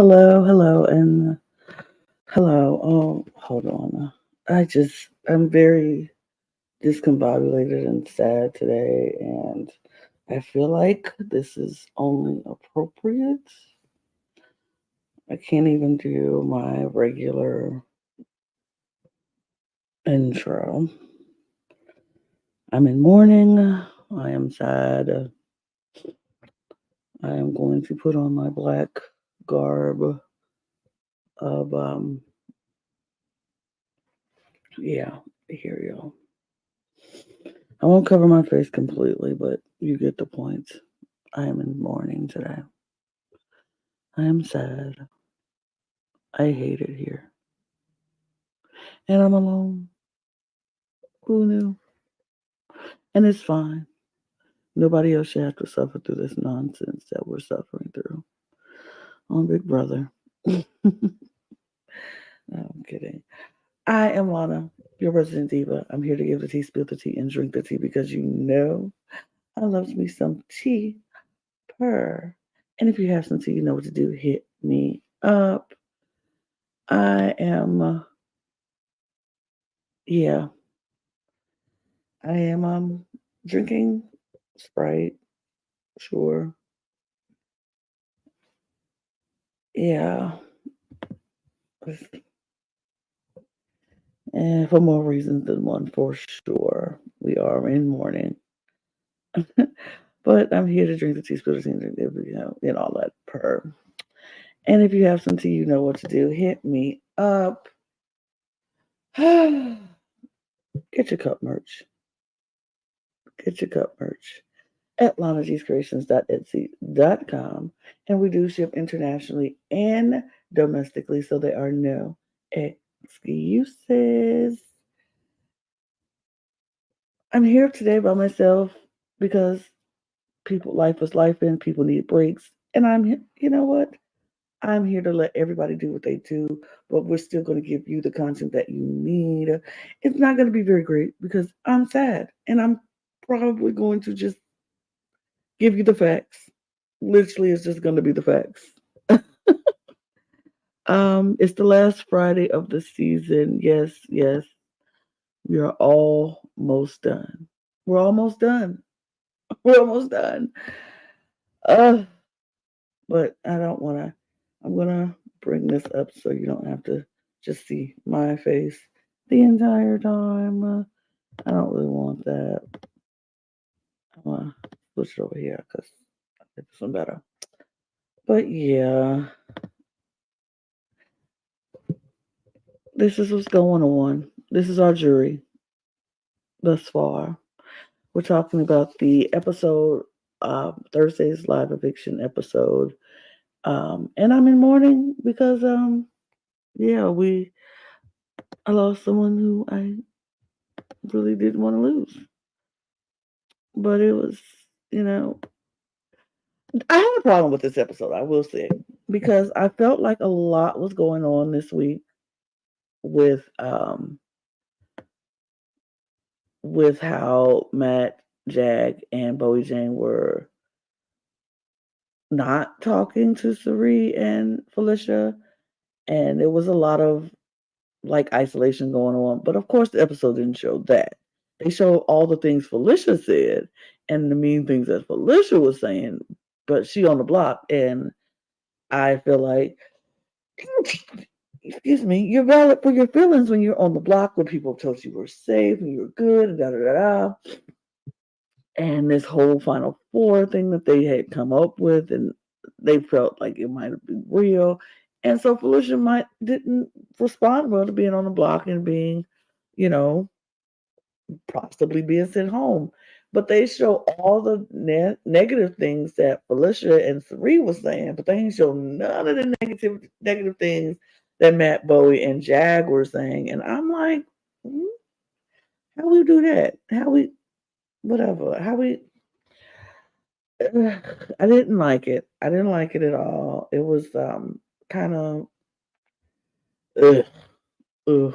Hello, and hello. Oh, hold on. I'm very discombobulated and sad today, and I feel like this is only appropriate. I can't even do my regular intro. I'm in mourning. I am sad. I am going to put on my black garb of, yeah, here you go. I won't cover my face completely, but you get the point. I am in mourning today. I am sad. I hate it here. And I'm alone. Who knew? And it's fine. Nobody else should have to suffer through this nonsense that we're suffering through. On Big Brother. No, I'm kidding. I am Lana, your resident diva. I'm here to give the tea, spill the tea, and drink the tea because you know I love me some tea. Purr. And if you have some tea, you know what to do. Hit me up. I am, yeah, I am drinking Sprite. Sure. Yeah. And for more reasons than one, for sure. We are in mourning. But I'm here to drink the tea, spill the tea, and drink the, and all that purr. And if you have some tea, you know what to do. Hit me up. Get your cup merch. Get your cup merch at lanagcreations.etsy.com. And we do ship internationally and domestically, so there are no excuses. I'm here today by myself because life is life and people need breaks. And you know what? I'm here to let everybody do what they do, but we're still going to give you the content that you need. It's not going to be very great because I'm sad and I'm probably going to just give you the facts. Literally, it's just going to be the facts. It's the last Friday of the season. Yes, we are almost done. We're almost done. We're almost done. Uh, but I don't want to. I'm gonna bring this up so you don't have to just see my face the entire time. I don't really want that. I'm gonna switch it over here because I think this one better. But yeah, this is what's going on. This is our jury thus far. We're talking about the episode, Thursday's live eviction episode. And I'm in mourning because, yeah, I lost someone who I really didn't want to lose. But it was, you know, I had a problem with this episode, I will say, because I felt like a lot was going on this week with how Matt, Jag, and Bowie Jane were not talking to Sari and Felicia, and there was a lot of like isolation going on. But of course, the episode didn't show that. They showed all the things Felicia said and the mean things that Felicia was saying, but she on the block, and I feel like, excuse me, you're valid for your feelings when you're on the block when people told you were safe and you were good and da da da da. And this whole Final Four thing that they had come up with, and they felt like it might be real. And so Felicia didn't respond well to being on the block and being, you know, possibly being sent home. But they show all the negative things that Felicia and Sari was saying, but they ain't show none of the negative things that Matt, Bowie, and Jag were saying. And I'm like, How we do that? How we whatever? How we? I didn't like it. I didn't like it at all. It was kind of ugh, ugh.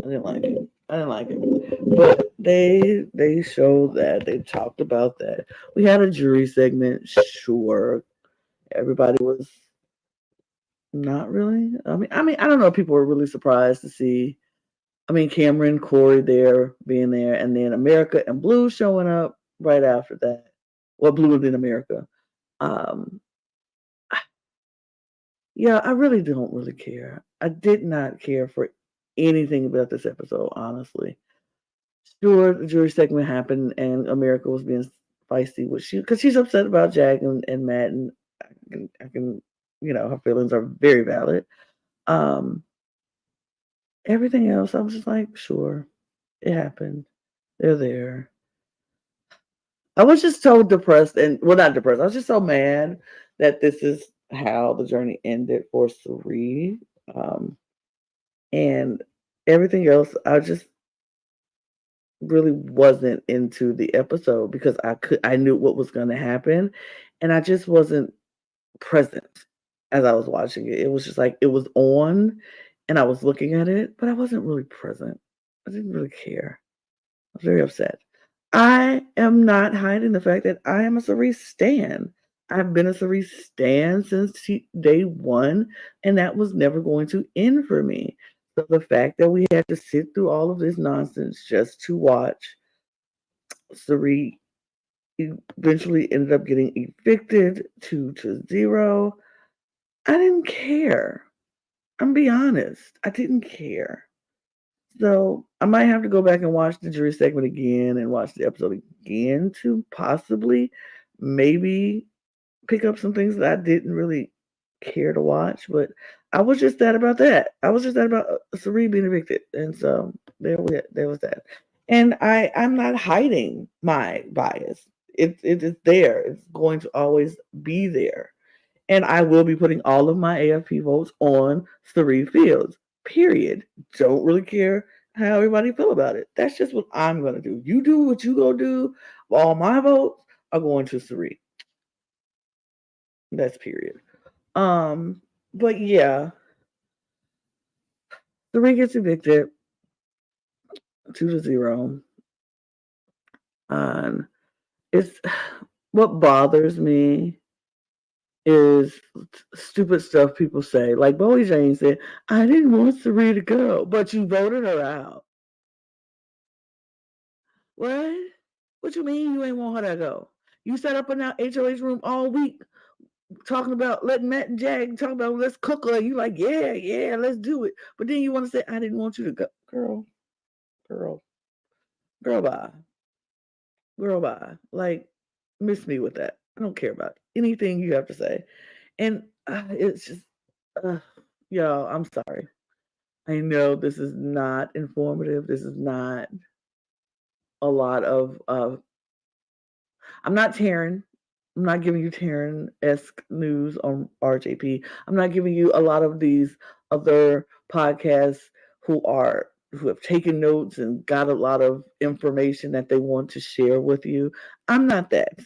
I didn't like it. I didn't like it. But they showed that, they talked about that. We had a jury segment, sure. Everybody was not really. I don't know if people were really surprised to see. I mean, Cameron, Corey there being there, and then America and Blue showing up right after that. Well, Blue was in America. Um, yeah, I really don't really care. I did not care for anything about this episode, honestly. Sure, the jury segment happened, and America was being feisty with she because she's upset about Jack and Matt, and I can, her feelings are very valid. Um, Everything else, I was just like, sure, it happened. They're there. I was just so depressed, and well, not depressed. I was just so mad that this is how the journey ended for Suri, and everything else. I just really wasn't into the episode because I knew what was going to happen, and I just wasn't present as I was watching it. It was just like it was on, and I was looking at it, but I wasn't really present. I didn't really care. I was very upset. I am not hiding the fact that I am a Cerise stan. I've been a Cerise stan since day one, and that was never going to end for me. So the fact that we had to sit through all of this nonsense just to watch Cerise eventually ended up getting evicted 2-0. I didn't care. I'm be honest. I didn't care. So I might have to go back and watch the jury segment again and watch the episode again to possibly maybe pick up some things that I didn't really care to watch. But I was just sad about that. I was just sad about Sari being evicted. And so there was that. And I'm not hiding my bias. It is there. It's going to always be there. And I will be putting all of my AFP votes on Sari Fields. Period. Don't really care how everybody feel about it. That's just what I'm gonna do. You do what you gonna do. All my votes are going to Sari. That's period. Um, but yeah, Sari gets evicted 2-0. And it's what bothers me is stupid stuff people say. Like Bowie Jane said, I didn't want Sari to go, but you voted her out. What? What you mean you ain't want her to go? You sat up in that HOH room all week talking about letting Matt and Jack talk about let's cook her. You like, yeah, let's do it. But then you want to say, I didn't want you to go. Girl, girl, bye. Girl, bye. Like, miss me with that. I don't care about anything you have to say. And it's just, uh, y'all, I'm sorry. I know this is not informative. This is not a lot of I'm not Taryn. I'm not giving you Taryn esque news on RJP. I'm not giving you a lot of these other podcasts who have taken notes and got a lot of information that they want to share with you. I'm not that.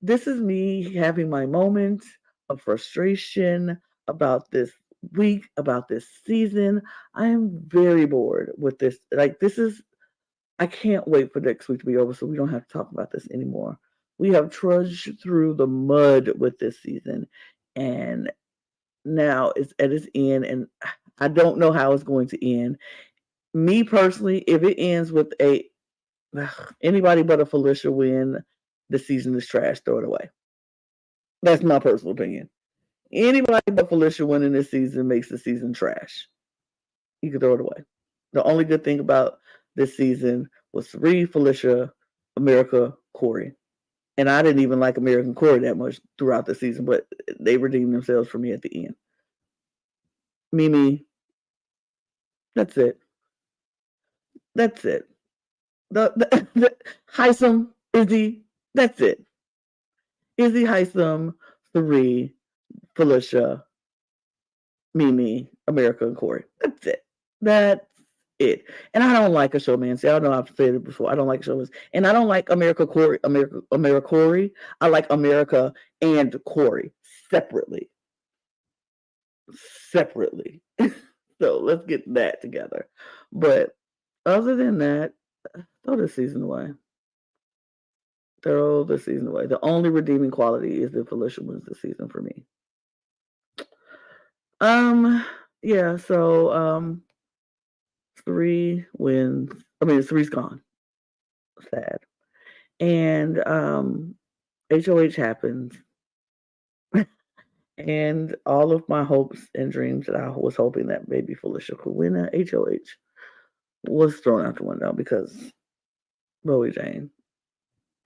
This is me having my moments of frustration about this week, about this season. I am very bored with this. Like, this is I can't wait for next week to be over so we don't have to talk about this anymore. We have trudged through the mud with this season, and now it's at its end, and I don't know how it's going to end. Me personally, if it ends with anybody but a Felicia win, the season is trash. Throw it away. That's my personal opinion. Anybody but Felicia winning this season makes the season trash. You can throw it away. The only good thing about this season was Reed, Felicia, America, Corey. And I didn't even like American Corey that much throughout the season, but they redeemed themselves for me at the end. Mimi, that's it. That's it. The Heisem, Izzy, that's it. Izzy, Heisem, Three, Felicia, Mimi, America, and Corey. That's it. That's it. And I don't like a showman. See, I know I've said it before. I don't like showmans. And I don't like America Corey. I like America and Corey separately. Separately. So let's get that together. But other than that, throw this season away. Throw the season away. The only redeeming quality is that Felicia wins the season for me. Yeah, so 3 wins. I mean, 3's gone. Sad. And HOH happens. And all of my hopes and dreams that I was hoping that maybe Felicia could win a HOH was thrown out the window because Bowie Jane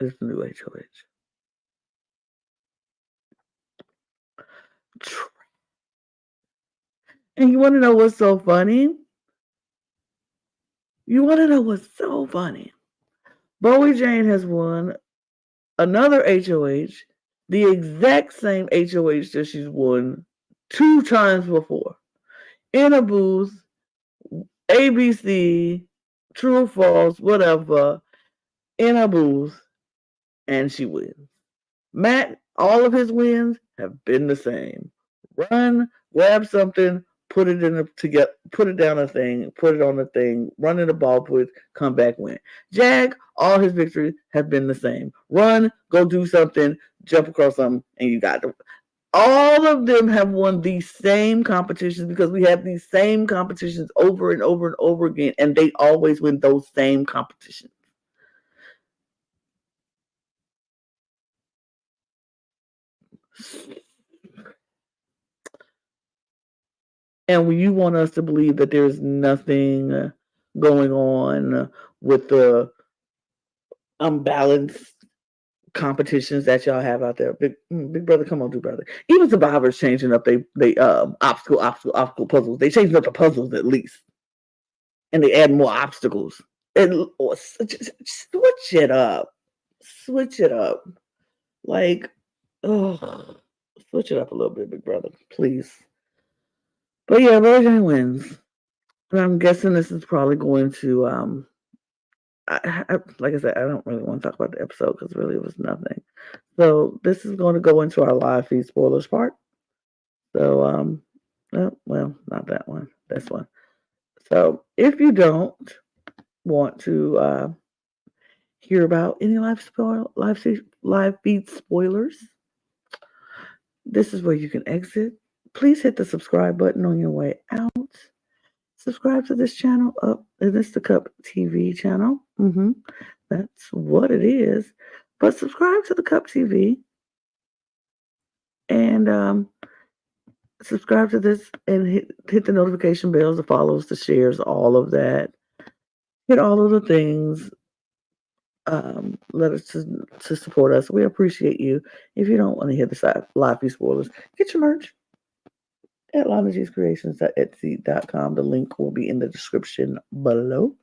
is the new HOH. And you want to know what's so funny? Bowie Jane has won another HOH, the exact same HOH that she's won 2 times before. In a booth, ABC, true or false, whatever, in a booth, and she wins. Matt, all of his wins have been the same. Run, grab something, put it down a thing, put it on a thing, run in the ball put, come back, win. Jag, all his victories have been the same. Run, go do something, jump across something, and you got it. All of them have won these same competitions because we have these same competitions over and over and over again, and they always win those same competitions. And when you want us to believe that there's nothing going on with the unbalanced competitions that y'all have out there, Big Brother, come on, do brother. Even Survivor's changing up they obstacle puzzles. They changing up the puzzles at least, and they add more obstacles. And switch it up, like, switch it up a little bit, Big Brother, please. But yeah, Virgin wins. And I'm guessing this is probably going to like I said, I don't really want to talk about the episode because really it was nothing. So this is going to go into our live feed spoilers part. So well, not that one, this one. So if you don't want to hear about any live feed spoilers, this is where you can exit. Please hit the subscribe button on your way out. Subscribe to this channel. This the Cup TV channel. That's what it is. But subscribe to the Cup TV and subscribe to this and hit the notification bells, the follows, the shares, all of that. Hit all of the things. Let us to support us. We appreciate you. If you don't want to hear the live feed spoilers, get your merch at LanaG'sCreations.etsy.com. The link will be in the description below.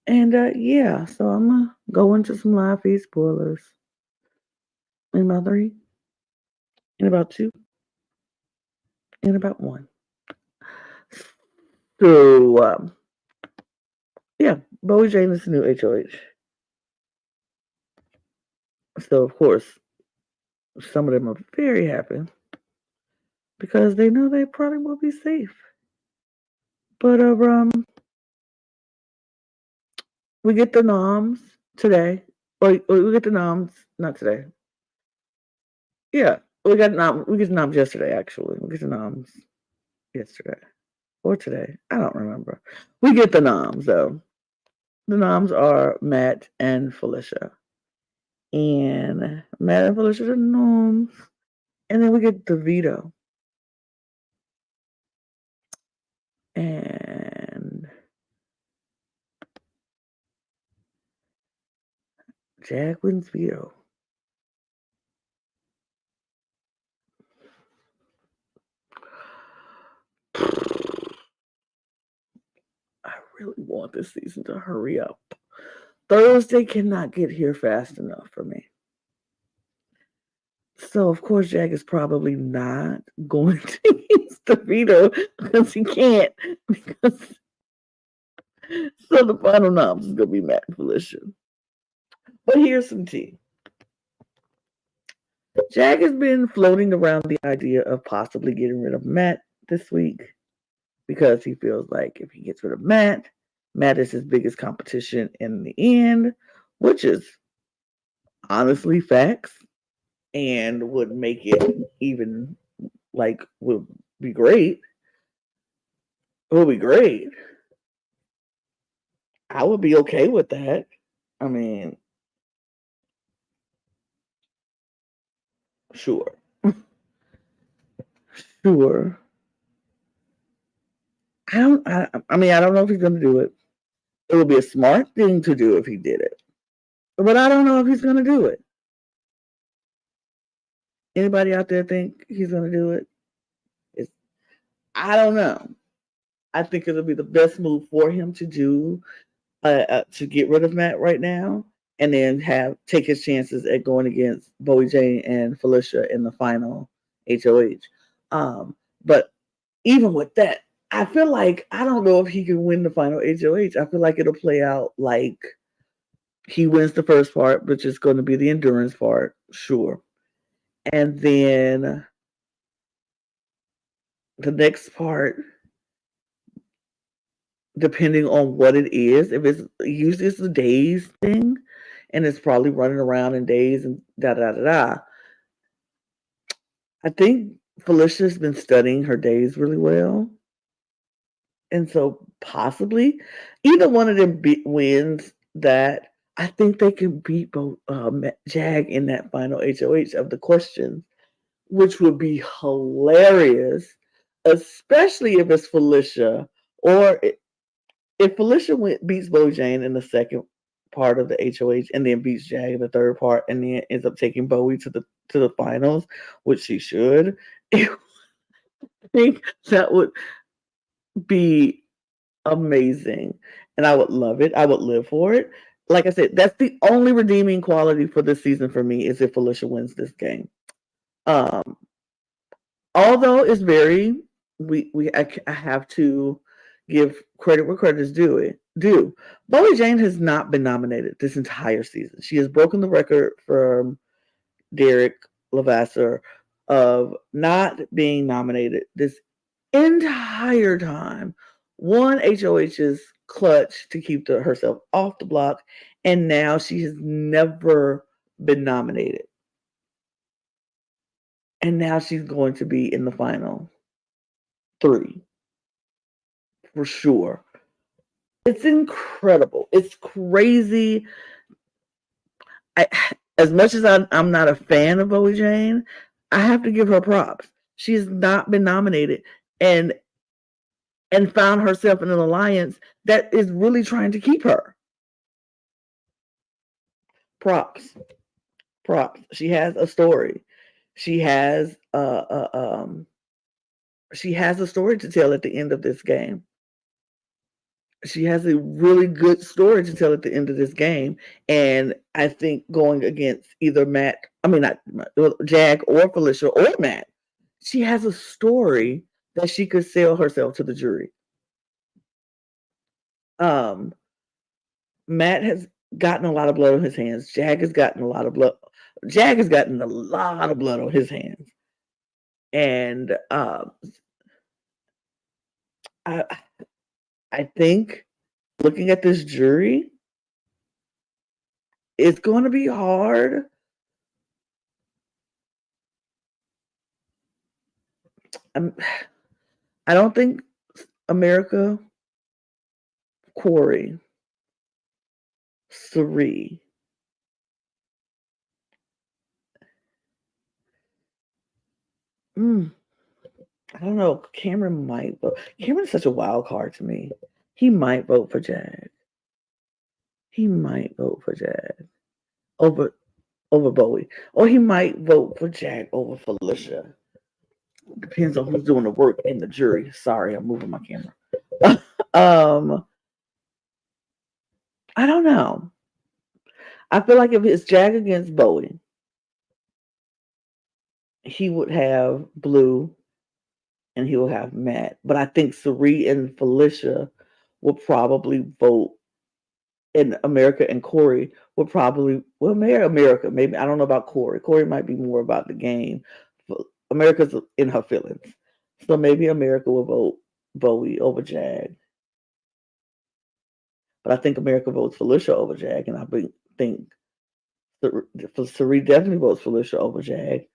And yeah, so I'm gonna go into some live feed spoilers. In about 3, in about 2, in about 1. So yeah, Bowie Jane is the new HOH. So of course, some of them are very happy because they know they probably will be safe. But we get the noms today. Or we get the noms not today. Yeah, we get the noms yesterday. Actually, we get the noms yesterday or today. I don't remember. We get the noms though. The noms are Matt and Felicia, and Matt and Felicia are the noms, and then we get the veto. And Jag wins veto. I really want this season to hurry up. Thursday cannot get here fast enough for me. So, of course, Jag is probably not going to use the veto because he can't. Because So the final noms is gonna be Matt and Felicia. But here's some tea. Jag has been floating around the idea of possibly getting rid of Matt this week because he feels like if he gets rid of Matt, Matt is his biggest competition in the end, which is honestly facts and would make it even like would be great. It would be great. I would be okay with that. I mean, sure. Sure. I mean, I don't know if he's going to do it. It would be a smart thing to do if he did it. But I don't know if he's going to do it. Anybody out there think he's going to do it? It's, I don't know. I think it'll be the best move for him to do to get rid of Matt right now, and then take his chances at going against Bowie Jane and Felicia in the final HOH. But even with that, I feel like I don't know if he can win the final HOH. I feel like it'll play out like he wins the first part, which is going to be the endurance part, sure. And then the next part, depending on what it is, if it's usually it's the days thing, and it's probably running around in days and da da da da. I think Felicia's been studying her days really well. And so possibly either one of them wins that. I think they can beat both Jag in that final HOH of the questions, which would be hilarious, especially if it's Felicia or if Felicia beats Bojane in the second part of the HOH and then beats Jag in the third part and then ends up taking Bowie to the finals, which she should. I think that would be amazing. And I would love it. I would live for it. Like I said, that's the only redeeming quality for this season for me is if Felicia wins this game. Although it's very I have to give credit where credit is due. Bowie Jane has not been nominated this entire season. She has broken the record from Derek Levasseur of not being nominated this entire time. One HOH's clutch to keep herself off the block, and now she has never been nominated. And now she's going to be in the final 3 for sure. It's incredible. It's crazy. As much as I'm not a fan of Bowie Jane, I have to give her props. She has not been nominated and found herself in an alliance that is really trying to keep her. Props. She has a story. She has she has a story to tell at the end of this game. She has a really good story to tell at the end of this game, and I think going against either not Jag or Felicia or Matt, she has a story that she could sell herself to the jury. Matt has gotten a lot of blood on his hands. Jag has gotten a lot of blood. Jag has gotten a lot of blood on his hands, and I think looking at this jury, it's going to be hard. I don't think America, Corey, Suri, I don't know. Cameron might vote. Cameron's such a wild card to me. He might vote for Jag. He might vote for Jag over Bowie, or he might vote for Jag over Felicia. Depends on who's doing the work in the jury. Sorry, I'm moving my camera. I don't know. I feel like if it's Jag against Bowie, he would have Blue and he will have Matt. But I think Suri and Felicia will probably vote, and America and Corey will probably, well, maybe America, maybe, I don't know about Corey. Corey might be more about the game. America's in her feelings. So maybe America will vote Bowie over Jag. But I think America votes Felicia over Jag, and think Sari definitely votes Felicia over Jag.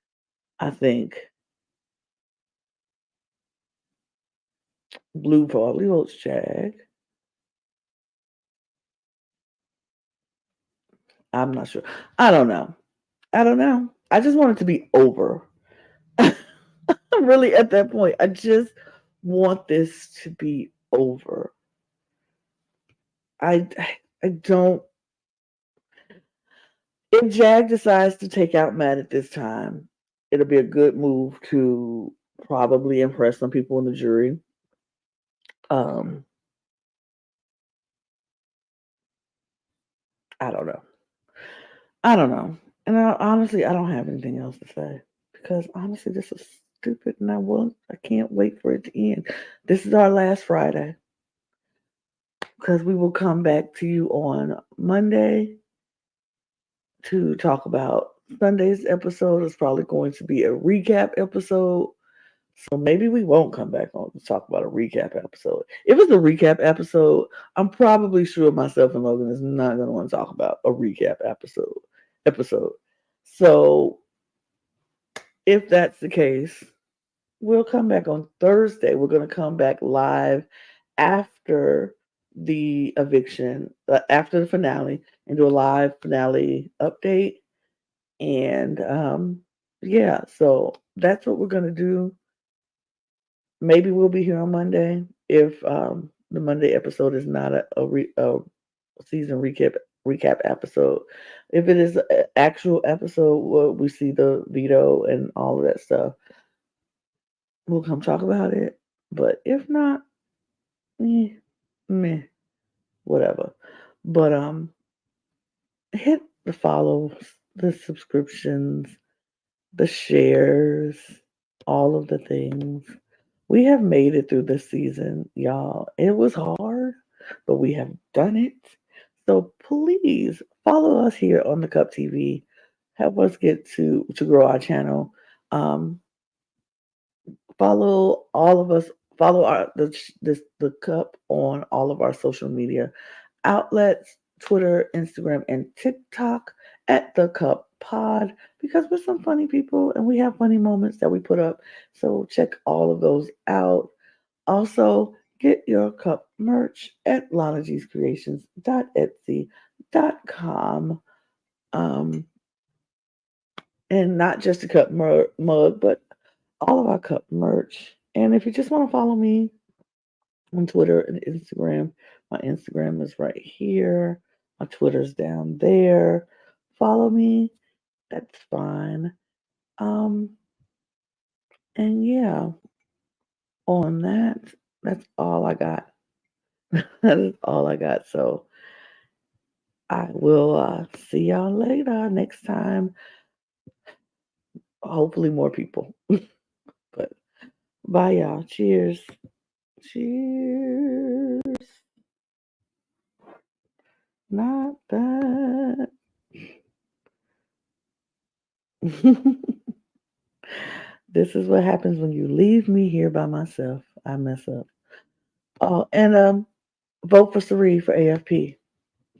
I think Blue probably votes Jag. I'm not sure. I don't know. I don't know. I just want it to be over. I'm really at that point. I just want this to be over. I I don't. If Jag decides to take out Matt at this time, it'll be a good move to probably impress some people in the jury. Um, I don't know. I don't know. And honestly, I don't have anything else to say because honestly, this is stupid, and I can't wait for it to end. This is our last Friday because we will come back to you on Monday to talk about Sunday's episode. Is probably going to be a recap episode. So maybe we won't come back on to talk about a recap episode. If it's a recap episode, I'm probably sure myself and Logan is not going to want to talk about a recap episode. So if that's the case, we'll come back on Thursday. We're going to come back live after the eviction, after the finale, and do a live finale update. And yeah, so that's what we're going to do. Maybe we'll be here on Monday if the Monday episode is not a season recap episode. If it is an actual episode where we see the veto and all of that stuff, we'll come talk about it. But if not, meh, whatever. But hit the follows, the subscriptions, the shares, all of the things. We have made it through this season, y'all. It was hard, but we have done it. So please follow us here on the Cup TV. Help us get to grow our channel. Follow all of us. Follow the Cup on all of our social media outlets: Twitter, Instagram, and TikTok at the Cup Pod, because we're some funny people and we have funny moments that we put up. So check all of those out. Also, get your cup merch at lanagcreations.etsy.com. And not just a cup mug, but all of our cup merch. And if you just want to follow me on Twitter and Instagram, my Instagram is right here. My Twitter's down there. Follow me. That's fine. And yeah, on that, that's all I got. That is all I got. So I will see y'all later next time. Hopefully more people. But bye y'all. Cheers. Cheers. Not bad. This is what happens when you leave me here by myself. I mess up. Oh, and vote for Sari for AFP.